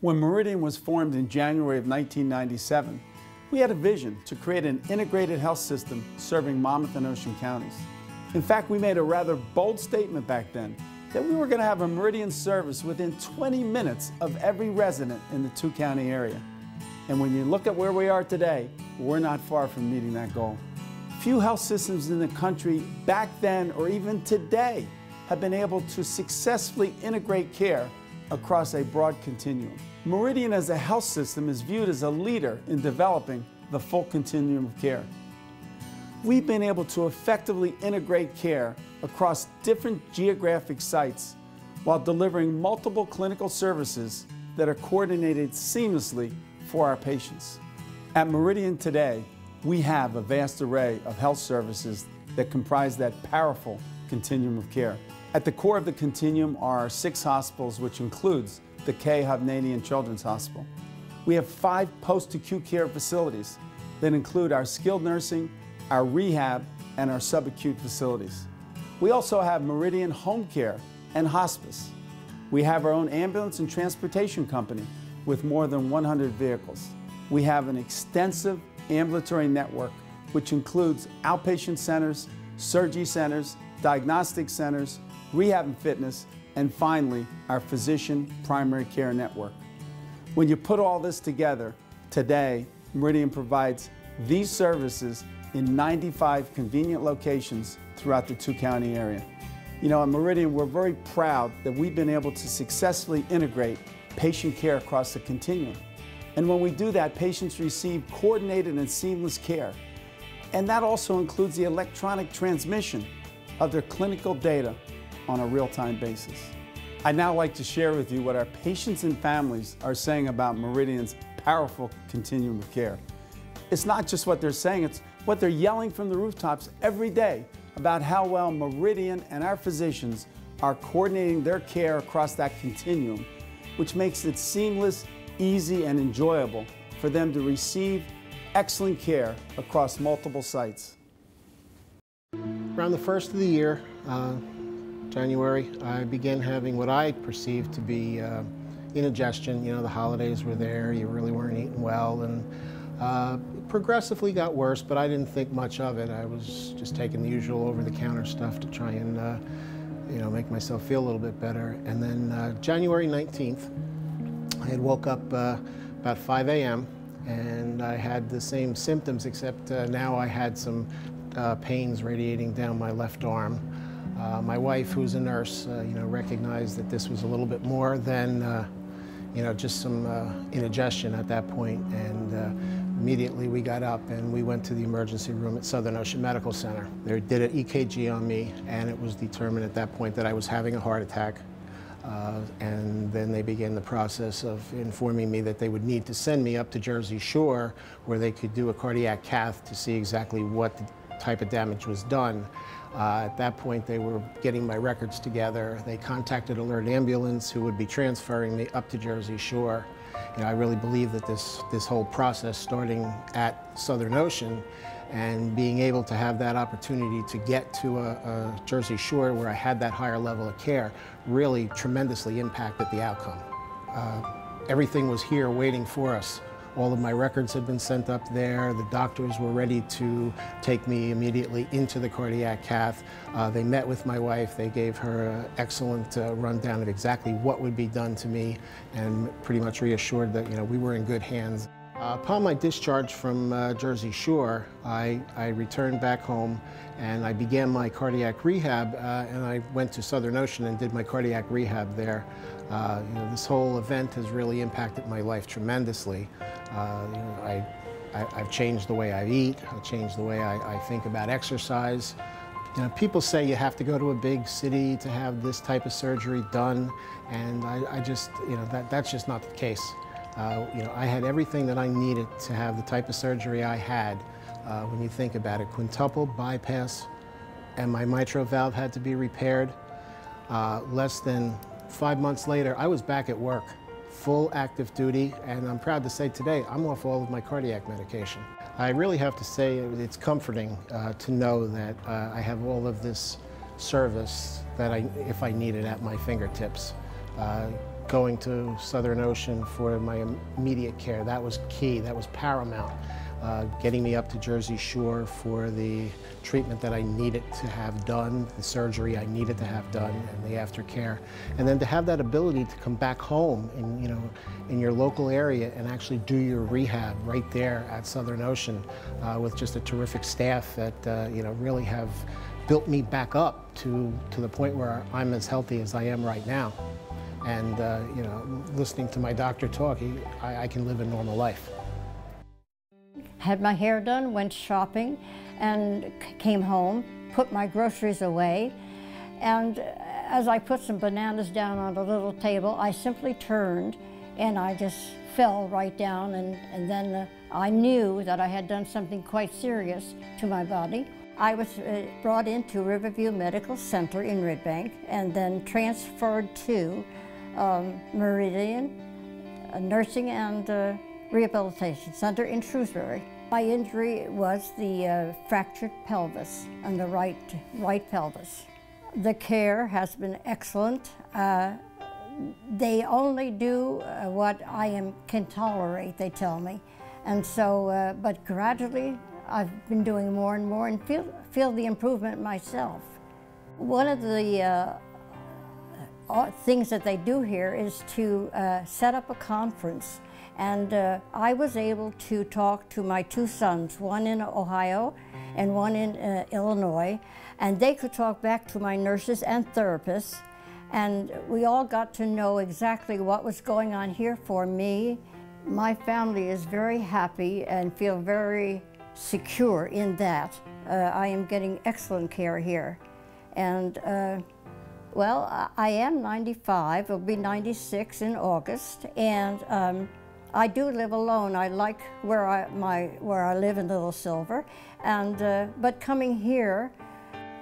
When Meridian was formed in January of 1997, we had a vision to create an integrated health system serving Monmouth and Ocean counties. In fact, we made a rather bold statement back then that we were going to have a Meridian service within 20 minutes of every resident in the two-county area. And when you look at where we are today, we're not far from meeting that goal. Few health systems in the country back then or even today have been able to successfully integrate care across a broad continuum. Meridian as a health system is viewed as a leader in developing the full continuum of care. We've been able to effectively integrate care across different geographic sites while delivering multiple clinical services that are coordinated seamlessly for our patients. At Meridian today, we have a vast array of health services that comprise that powerful continuum of care. At the core of the continuum are our 6 hospitals, which includes the K. Hovnanian Children's Hospital. We have 5 post-acute care facilities that include our skilled nursing, our rehab, and our subacute facilities. We also have Meridian Home Care and Hospice. We have our own ambulance and transportation company with more than 100 vehicles. We have an extensive ambulatory network, which includes outpatient centers, surgery centers, diagnostic centers, rehab and fitness, and finally, our physician primary care network. When you put all this together, today, Meridian provides these services in 95 convenient locations throughout the two-county area. You know, at Meridian, we're very proud that we've been able to successfully integrate patient care across the continuum. And when we do that, patients receive coordinated and seamless care. And that also includes the electronic transmission of their clinical data on a real-time basis. I'd now like to share with you what our patients and families are saying about Meridian's powerful continuum of care. It's not just what they're saying, it's what they're yelling from the rooftops every day about how well Meridian and our physicians are coordinating their care across that continuum, which makes it seamless, easy, and enjoyable for them to receive excellent care across multiple sites. Around the first of the year, January, I began having what I perceived to be indigestion. You know, the holidays were there, you really weren't eating well, and it progressively got worse, but I didn't think much of it. I was just taking the usual over-the-counter stuff to try and, you know, make myself feel a little bit better. And then January 19th, I had woke up about 5 a.m. and I had the same symptoms, except now I had some pains radiating down my left arm. My wife, who's a nurse, you know, recognized that this was a little bit more than, you know, just some indigestion at that point, and immediately we got up and we went to the emergency room at Southern Ocean Medical Center. They did an EKG on me, and it was determined at that point that I was having a heart attack. And then they began the process of informing me that they would need to send me up to Jersey Shore, where they could do a cardiac cath to see exactly what type of damage was done. At that point, they were getting my records together. They contacted Alert Ambulance, who would be transferring me up to Jersey Shore. You know, I really believe that this whole process, starting at Southern Ocean and being able to have that opportunity to get to a Jersey Shore where I had that higher level of care, really tremendously impacted the outcome. Everything was here waiting for us. All of my records had been sent up there. The doctors were ready to take me immediately into the cardiac cath. They met with my wife. They gave her an excellent rundown of exactly what would be done to me, and pretty much reassured that, you know, we were in good hands. Upon my discharge from Jersey Shore, I returned back home and I began my cardiac rehab, and I went to Southern Ocean and did my cardiac rehab there. You know, this whole event has really impacted my life tremendously. You know, I've changed the way I eat, I've changed the way I think about exercise. You know, people say you have to go to a big city to have this type of surgery done, and I just, you know, that's just not the case. You know, I had everything that I needed to have the type of surgery I had. When you think about it, quintuple bypass, and my mitral valve had to be repaired. Less than 5 months later, I was back at work, full active duty, and I'm proud to say today, I'm off all of my cardiac medication. I really have to say it's comforting to know that I have all of this service that if I need it, at my fingertips. going to Southern Ocean for my immediate care, that was key, that was paramount. Getting me up to Jersey Shore for the treatment that I needed to have done, the surgery I needed to have done, and the aftercare. And then to have that ability to come back home in your local area and actually do your rehab right there at Southern Ocean with just a terrific staff that really have built me back up to the point where I'm as healthy as I am right now. And listening to my doctor talk, I can live a normal life. Had my hair done, went shopping, and came home, put my groceries away, and as I put some bananas down on a little table, I simply turned and I just fell right down, and then I knew that I had done something quite serious to my body. I was brought into Riverview Medical Center in Red Bank and then transferred to Meridian Nursing and Rehabilitation Center in Shrewsbury. My injury was the fractured pelvis on the right pelvis. The care has been excellent. They only do what I can tolerate, they tell me. And so, but gradually I've been doing more and more and feel the improvement myself. One of the things that they do here is to set up a conference. And I was able to talk to my two sons, one in Ohio and one in Illinois, and they could talk back to my nurses and therapists, and we all got to know exactly what was going on here for me. My family is very happy and feel very secure in that. I am getting excellent care here. And well, I am 95, I'll be 96 in August, and I do live alone. I like where I live in Little Silver, and but coming here,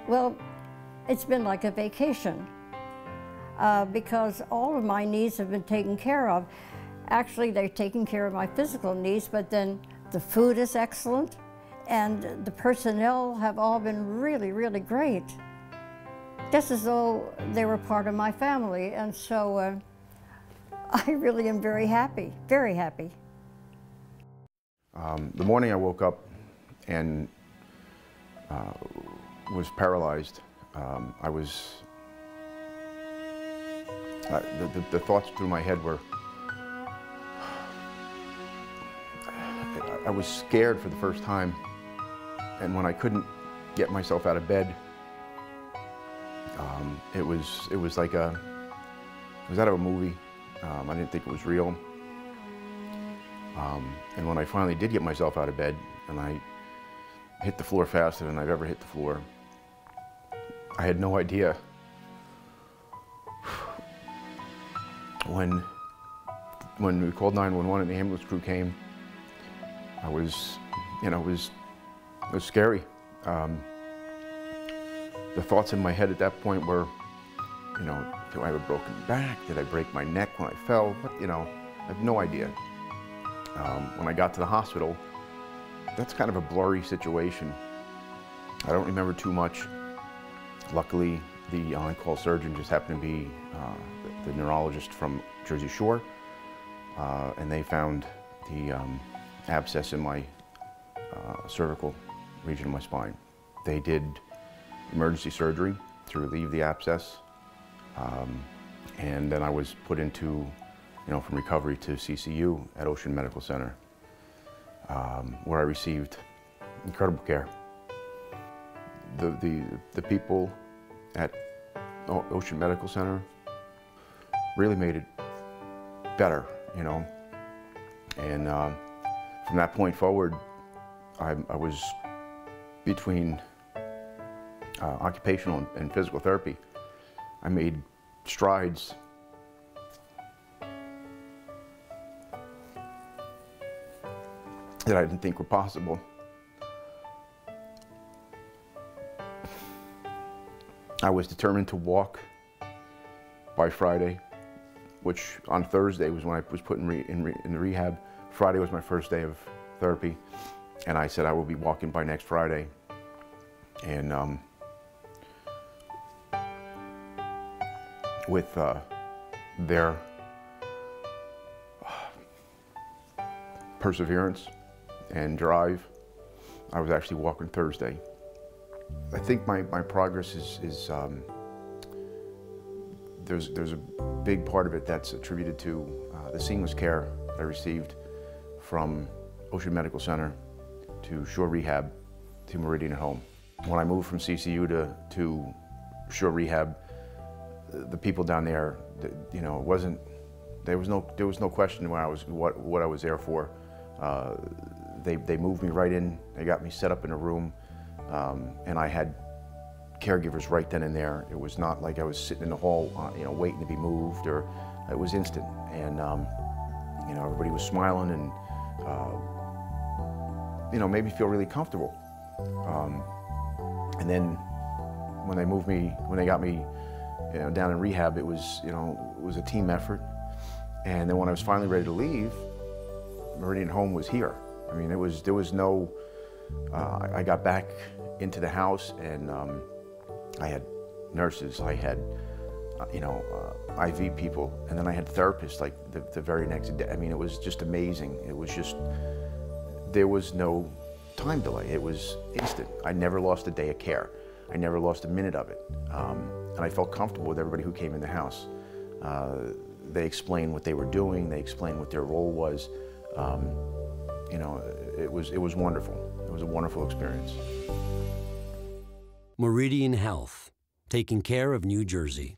well, it's been like a vacation because all of my needs have been taken care of. Actually, they're taking care of my physical needs, but then the food is excellent, and the personnel have all been really, really great. Just as though they were part of my family, and so. I really am very happy, very happy. The morning I woke up and was paralyzed. The thoughts through my head were, I was scared for the first time, and when I couldn't get myself out of bed, it was like it was out of a movie. I didn't think it was real. And when I finally did get myself out of bed and I hit the floor faster than I've ever hit the floor, I had no idea when we called 911 and the ambulance crew came. It was scary. The thoughts in my head at that point were, do I have a broken back? Did I break my neck when I fell? I have no idea. When I got to the hospital, that's kind of a blurry situation. I don't remember too much. Luckily, the on-call surgeon just happened to be the neurologist from Jersey Shore, and they found the abscess in my cervical region of my spine. They did emergency surgery to relieve the abscess. And then I was put into, from recovery to CCU at Ocean Medical Center, where I received incredible care. The people at Ocean Medical Center really made it better, And from that point forward, I was between occupational and physical therapy. I made strides that I didn't think were possible. I was determined to walk by Friday, which on Thursday was when I was put in the rehab. Friday was my first day of therapy, and I said I will be walking by next Friday. And with their perseverance and drive. I was actually walking Thursday. I think my progress is there's a big part of it that's attributed to the seamless care I received from Ocean Medical Center to Shore Rehab to Meridian at Home. When I moved from CCU to Shore Rehab, the people down there, you know, there was no question what I was there for. They moved me right in. They got me set up in a room, and I had caregivers right then and there. It was not like I was sitting in the hall, you know, waiting to be moved, or it was instant. And you know, everybody was smiling and you know, made me feel really comfortable. And then when they got me, you know, down in rehab, it was, you know, it was a team effort. And then when I was finally ready to leave, Meridian Home was here. I mean, there was no. I got back into the house, and I had nurses, I had, you know, IV people, and then I had therapists like the very next day. I mean, it was just amazing. It was just, there was no time delay. It was instant. I never lost a day of care. I never lost a minute of it. And I felt comfortable with everybody who came in the house. They explained what they were doing. They explained what their role was. You know, it was wonderful. It was a wonderful experience. Meridian Health, taking care of New Jersey.